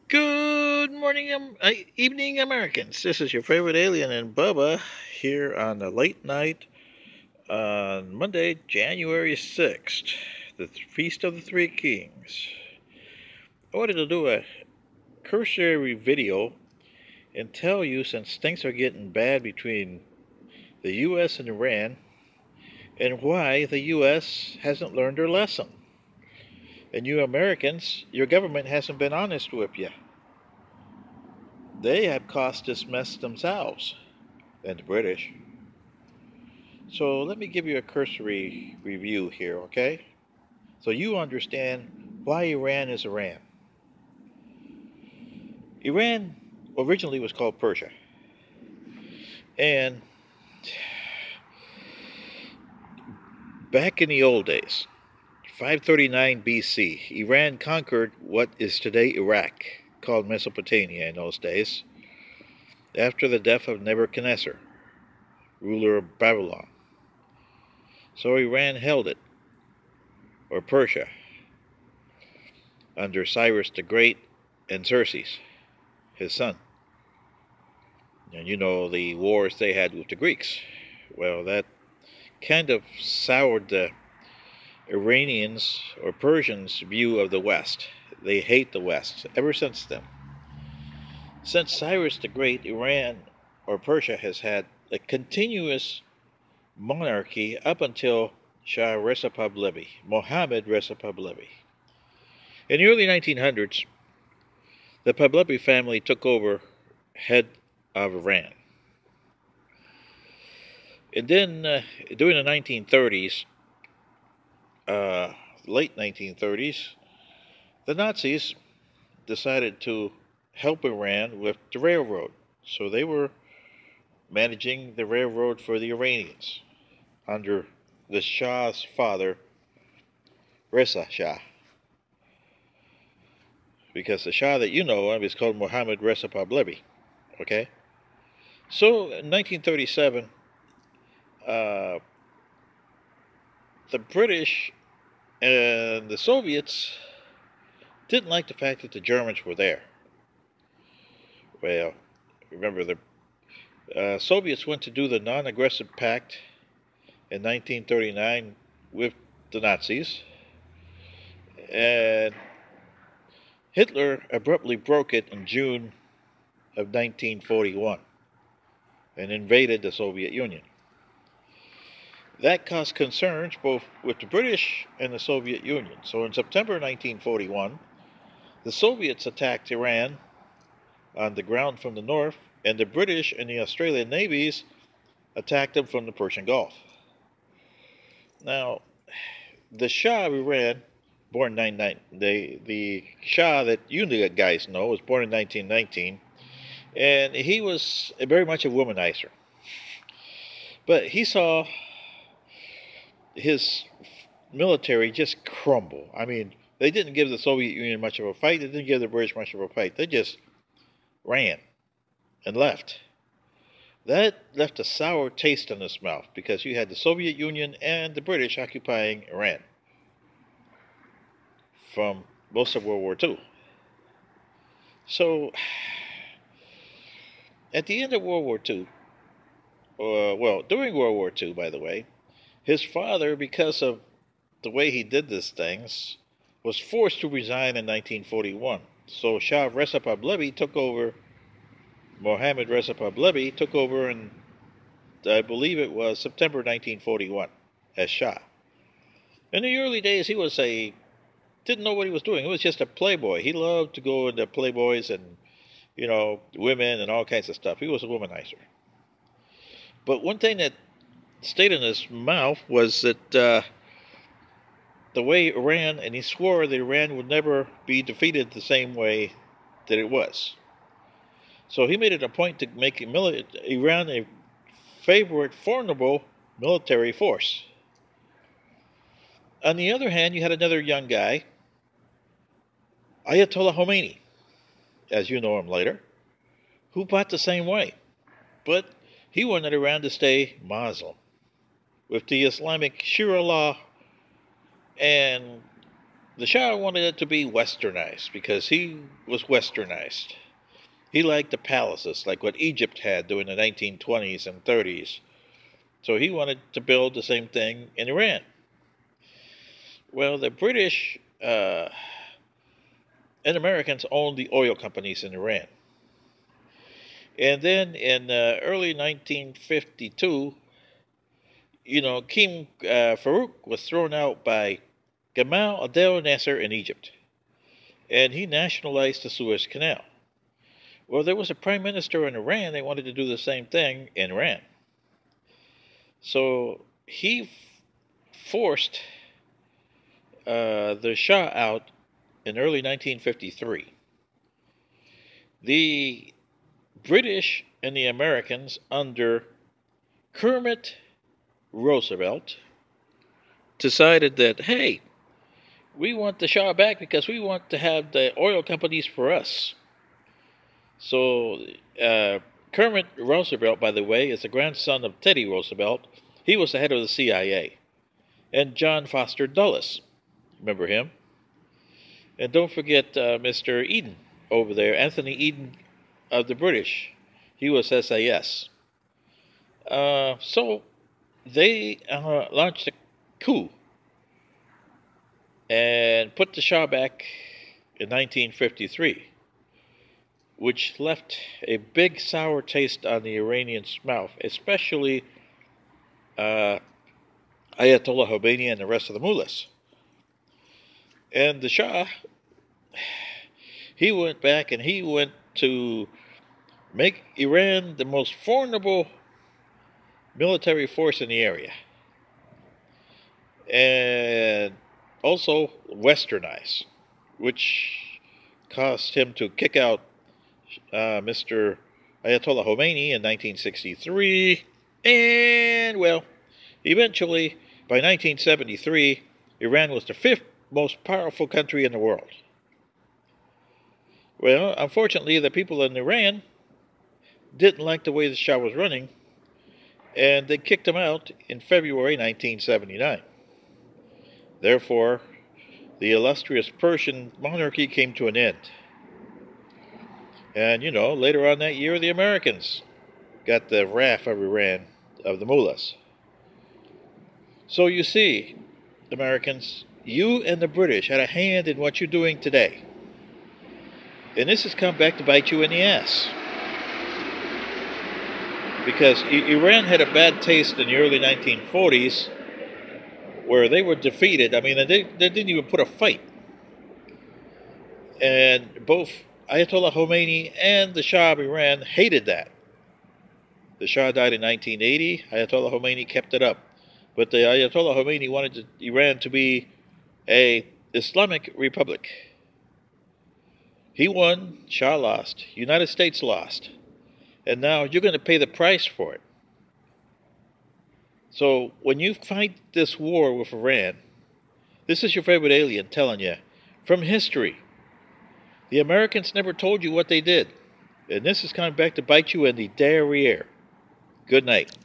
Good morning, evening, Americans. This is your favorite alien and Bubba here on the late night on Monday, January 6th, the Feast of the Three Kings. I wanted to do a cursory video and tell you, since things are getting bad between the U.S. and Iran, and why the U.S. hasn't learned their lesson. And you Americans, your government hasn't been honest with you. They have caused this mess themselves, and the British. So let me give you a cursory review here, okay? So you understand why Iran is Iran. Iran originally was called Persia. And back in the old days, 539 BC, Iran conquered what is today Iraq, called Mesopotamia in those days, after the death of Nebuchadnezzar, ruler of Babylon. So Iran held it, or Persia, under Cyrus the Great and Xerxes, his son. And you know the wars they had with the Greeks. Well, that kind of soured the Iranians or Persians' view of the West. They hate the West ever since then. Since Cyrus the Great, Iran or Persia has had a continuous monarchy up until Shah Reza Pahlavi, Mohammad Reza Pahlavi. In the early 1900s, the Pahlavi family took over head of Iran. And then during the 1930s, late 1930s, the Nazis decided to help Iran with the railroad. So they were managing the railroad for the Iranians under the Shah's father, Reza Shah. Because the Shah that you know of is called Mohammad Reza Pahlavi. Okay? So in 1937, the British and the Soviets didn't like the fact that the Germans were there. Well, remember the Soviets went to do the non-aggressive pact in 1939 with the Nazis, and Hitler abruptly broke it in June of 1941 and invaded the Soviet Union. That caused concerns both with the British and the Soviet Union. So in September 1941, the Soviets attacked Iran on the ground from the north, and the British and the Australian navies attacked them from the Persian Gulf. Now, the Shah of Iran, born the Shah that you guys know was born in 1919, and he was very much a womanizer. But he saw his military just crumble. I mean, they didn't give the Soviet Union much of a fight. They didn't give the British much of a fight. They just ran and left. That left a sour taste in his mouth because you had the Soviet Union and the British occupying Iran from most of World War II. So, at the end of World War II, during World War II, by the way, his father, because of the way he did these things, was forced to resign in 1941. So Shah Reza Pahlavi took over. Mohammad Reza Pahlavi took over in, I believe it was September 1941, as Shah. In the early days, he didn't know what he was doing. He was just a playboy. He loved to go into Playboys and, women and all kinds of stuff. He was a womanizer. But one thing that stayed in his mouth was that the way Iran, and he swore that Iran would never be defeated the same way that it was. So he made it a point to make Iran a favorite, formidable military force. On the other hand, you had another young guy, Ayatollah Khomeini, as you know him later, who fought the same way. But he wanted Iran to stay Muslim, with the Islamic Sharia law and the Shah wanted it to be westernized because he was westernized. He liked the palaces, like what Egypt had during the 1920s and 30s. So he wanted to build the same thing in Iran. Well, the British and Americans owned the oil companies in Iran. And then in early 1952, King Farouk was thrown out by Gamal Abdel Nasser in Egypt, and he nationalized the Suez Canal. Well, there was a prime minister in Iran that wanted to do the same thing in Iran. So he forced the Shah out in early 1953. The British and the Americans under Kermit Roosevelt decided that, hey, we want the Shah back because we want to have the oil companies for us. So Kermit Roosevelt, by the way, is the grandson of Teddy Roosevelt. He was the head of the CIA. And John Foster Dulles. Remember him? And don't forget Mr. Eden over there, Anthony Eden of the British. He was SAS. So they launched a coup and put the Shah back in 1953, which left a big sour taste on the Iranians' mouth, especially Ayatollah Khomeini and the rest of the mullahs. And the Shah, he went back and he went to make Iran the most formidable military force in the area. And also westernize, which caused him to kick out Mr. Ayatollah Khomeini in 1963. And, well, eventually, by 1973, Iran was the 5th most powerful country in the world. Well, unfortunately, the people in Iran didn't like the way the Shah was running, and they kicked him out in February 1979. Therefore, the illustrious Persian monarchy came to an end. And, later on that year, the Americans got the wrath of Iran, of the mullahs. So you see, Americans, you and the British had a hand in what you're doing today. And this has come back to bite you in the ass. Because Iran had a bad taste in the early 1940s where they were defeated. I mean, they didn't even put a fight. And both Ayatollah Khomeini and the Shah of Iran hated that. The Shah died in 1980. Ayatollah Khomeini kept it up. But the Ayatollah Khomeini wanted Iran to be an Islamic republic. He won, Shah lost, United States lost. And now you're going to pay the price for it. So when you fight this war with Iran, this is your favorite alien telling you, from history, the Americans never told you what they did. And this is coming back to bite you in the derriere. Good night.